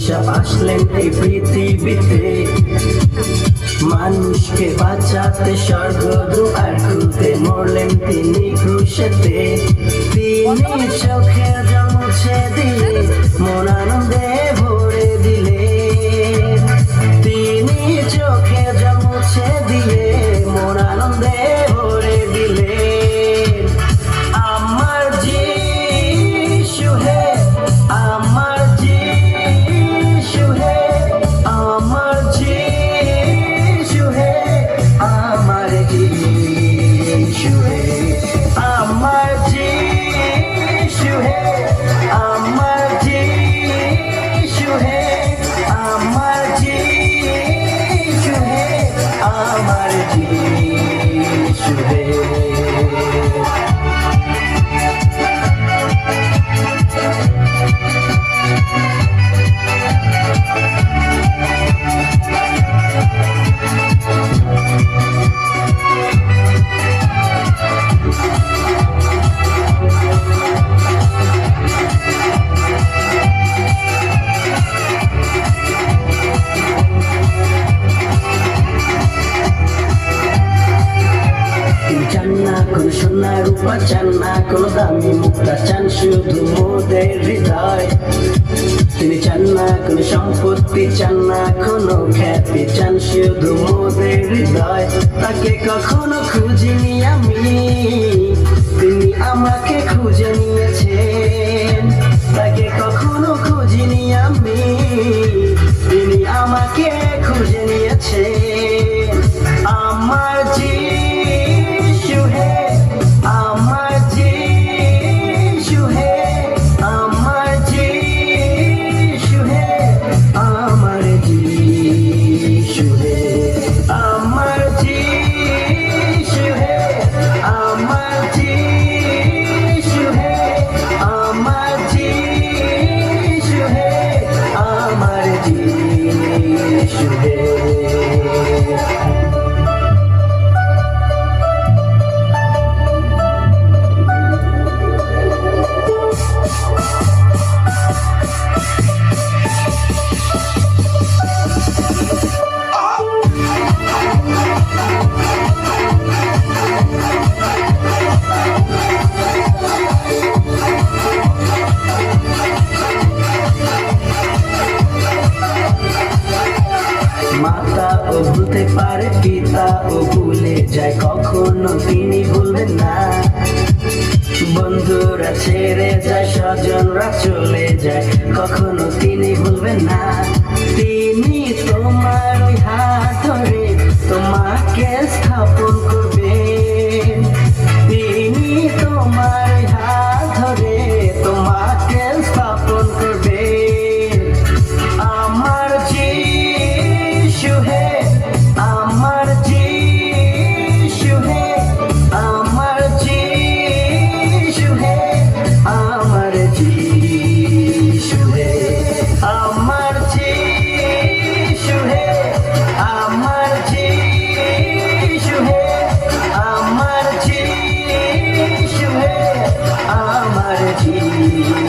ঈশা আসলেন এই পৃথিবীতে, মানুষকে বাঁচাতে স্বর্গ দুয়ার খুলতে, মরলেন তিনি ক্রুশেতে। তিনি চোখের জল মুছে দিয়ে মন আনন্দে ভরে দিলে, তিনি চোখের জল মুছে দিয়ে মন আনন্দে ভরে দিলে। আমার যিশু হে, আমার যিশু হে, আমার যিশু হে, আমার যিশু হে, আমার যিশু হে, আমার যিশু হে, আমার যিশু হে, আমার যিশু হে। চান না কোন সোনা রূপা, চান না কোন দামি মুক্তা, চান শুধু মোদের হৃদয়। তিনি চান না কোন সম্পত্তি, চান না কোন খ্যাতি, চান শুধু মোদের হৃদয়। তাকে কখনো খুঁজিনি আমি, তিনি আমাকে খুঁজে নিয়েছেন। তাকে কখনো খুঁজিনি আমি, তিনি আমাকে খুঁজে নিয়েছেন। আমার যিশু হে, আমার যিশু হে, আমার যিশু হে, আমার যিশু হে, আমার যিশু হে, আমার যিশু হে, আমার যিশু হে, আমার যিশু হে। মাতা ও ভুলতে পারে, পিতা ও ভুলে যায়, কখনো তিনি ভুলবেন না। বন্ধুরা ছেড়ে যায়, স্বজনরা চলে যায়, কখনো তিনি ভুলবেন না। তিনি তোমার ওই হাত ধরে তোমাকে স্থাপন করবেন। তিনি তোমার ওই হাত ধরে তোমাকে স্থাপন করবেন। আমার যিশু হে, আমার যিশু হে, আমার যিশু হে, আমার যিশু হে, আমার যিশু হে, আমার যিশু হে, আমার যিশু হে, আমার যিশু